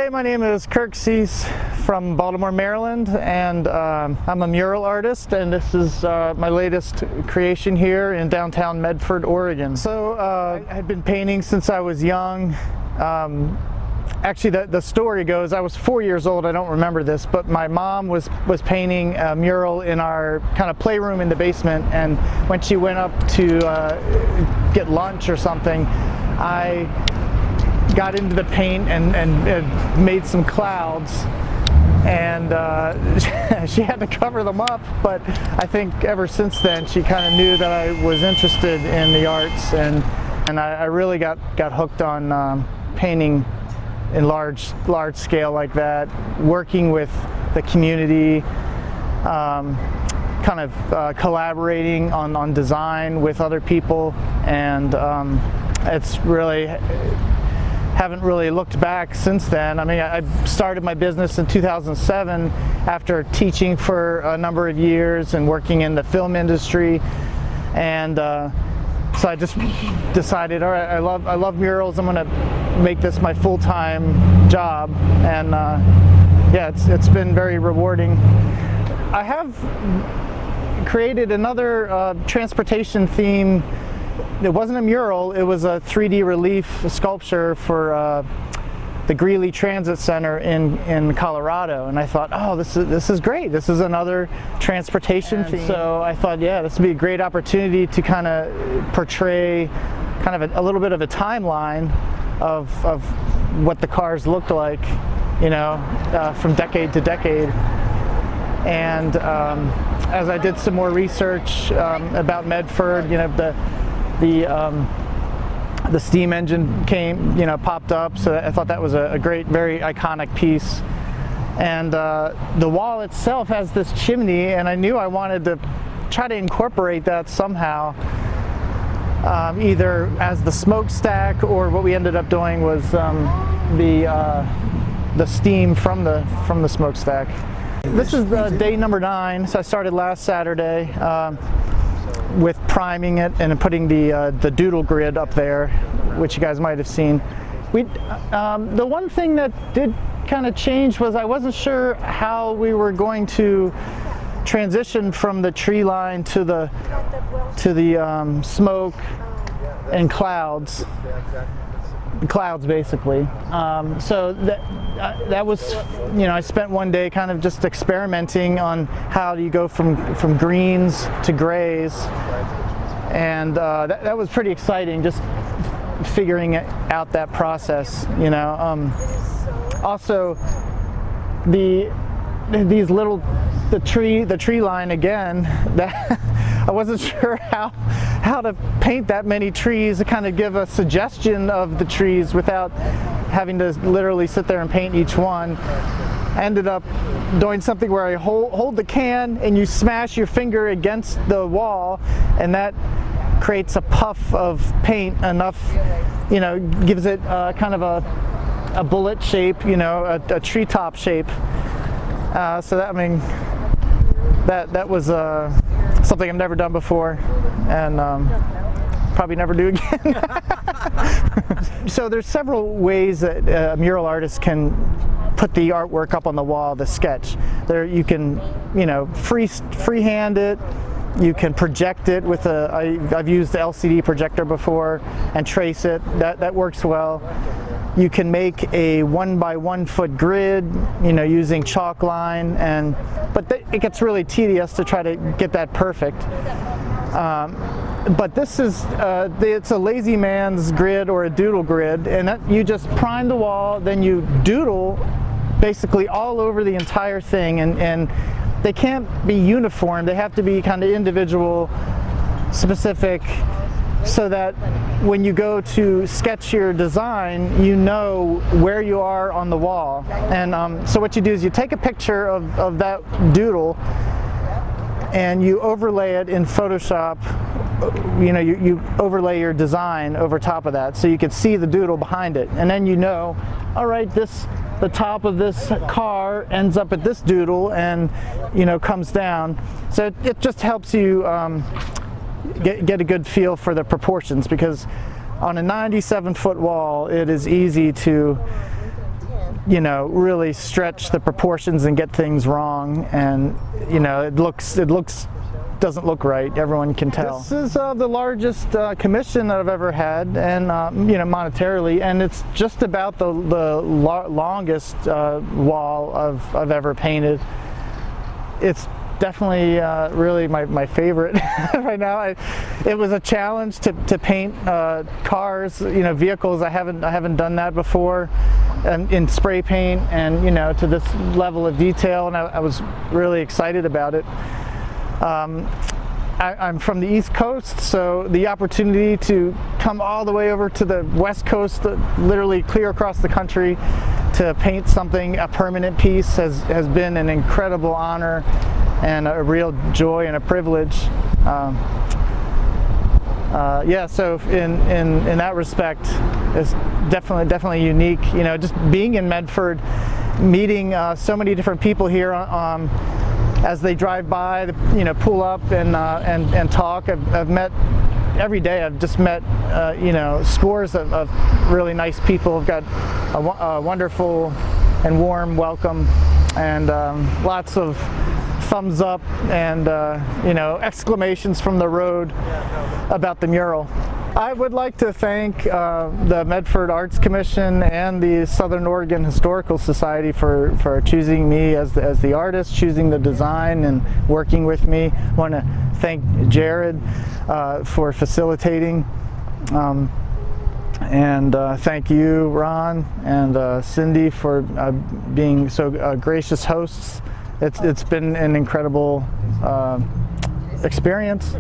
Hey, my name is Kirk Seese from Baltimore, Maryland, and I'm a mural artist, and this is my latest creation here in downtown Medford, Oregon. So I had been painting since I was young. Actually, the story goes, I was 4 years old, I don't remember this, but my mom was painting a mural in our kind of playroom in the basement, and when she went up to get lunch or something, I got into the paint and made some clouds, and she had to cover them up, but I think ever since then she kind of knew that I was interested in the arts, and I really got hooked on painting in large scale like that, working with the community, kind of collaborating on design with other people, and it's really haven't really looked back since then. I mean, I started my business in 2007 after teaching for a number of years and working in the film industry, and so I just decided, all right, I love murals. I'm going to make this my full-time job, and yeah, it's been very rewarding. I have created another transportation theme. It wasn't a mural, it was a 3D relief sculpture for the Greeley Transit Center in Colorado, and I thought, oh, this is great. This is another transportation theme. So I thought, yeah, this would be a great opportunity to kind of portray kind of a little bit of a timeline of what the cars looked like, you know, from decade to decade. And as I did some more research about Medford, you know, the steam engine popped up, so I thought that was a great, very iconic piece. And the wall itself has this chimney, and I knew I wanted to try to incorporate that somehow, either as the smokestack, or what we ended up doing was the steam from the smokestack. This is day number 9, so I started last Saturday with priming it and putting the doodle grid up there, which you guys might have seen. The one thing that did kind of change was I wasn't sure how we were going to transition from the tree line to the smoke and clouds basically. So that was, you know, I spent one day kind of just experimenting on how do you go from greens to grays, and that was pretty exciting, just figuring out that process, you know. Also, the tree line again, that I wasn't sure how to paint that many trees to kind of give a suggestion of the trees without having to literally sit there and paint each one. I ended up doing something where I hold the can and you smash your finger against the wall, and that creates a puff of paint enough, you know, gives it kind of a bullet shape, you know, a treetop shape. So that, I mean, that was something I've never done before, and probably never do again. So there's several ways that a mural artist can put the artwork up on the wall, the sketch. There you can, you know, freehand it. You can project it with I've used the LCD projector before and trace it. That works well. You can make a 1 by 1 foot grid, you know, using chalk line, but it gets really tedious to try to get that perfect. But this is it's a lazy man's grid or a doodle grid, and that you just prime the wall, then you doodle basically all over the entire thing, and they can't be uniform. They have to be kind of individual, specific, so that when you go to sketch your design, you know where you are on the wall. And so what you do is you take a picture of that doodle and you overlay it in Photoshop. You know, you overlay your design over top of that so you can see the doodle behind it, and then you know, all right, the top of this car ends up at this doodle and, you know, comes down. So it just helps you get a good feel for the proportions, because on a 97-foot wall it is easy to you know, really stretch the proportions and get things wrong, and you know, it doesn't look right. Everyone can tell. This is the largest commission that I've ever had, and you know, monetarily, and it's just about the longest wall I've ever painted. It's definitely really my favorite right now. It was a challenge to paint cars, you know, vehicles. I haven't done that before, and in spray paint, and you know, to this level of detail, and I was really excited about it. I'm from the East Coast, so the opportunity to come all the way over to the West Coast, literally clear across the country, to paint something, a permanent piece, has been an incredible honor and a real joy and a privilege. Yeah, so in that respect, it's definitely unique. You know, just being in Medford, meeting so many different people here as they drive by, you know, pull up and talk. I've met every day. I've just met you know, scores of really nice people. I've got a wonderful and warm welcome, and lots of thumbs up and you know, exclamations from the road about the mural. I would like to thank the Medford Arts Commission and the Southern Oregon Historical Society for choosing me as the artist, choosing the design, and working with me. I want to thank Jared for facilitating, and thank you, Ron, and Cindy, for being so gracious hosts. It's been an incredible experience.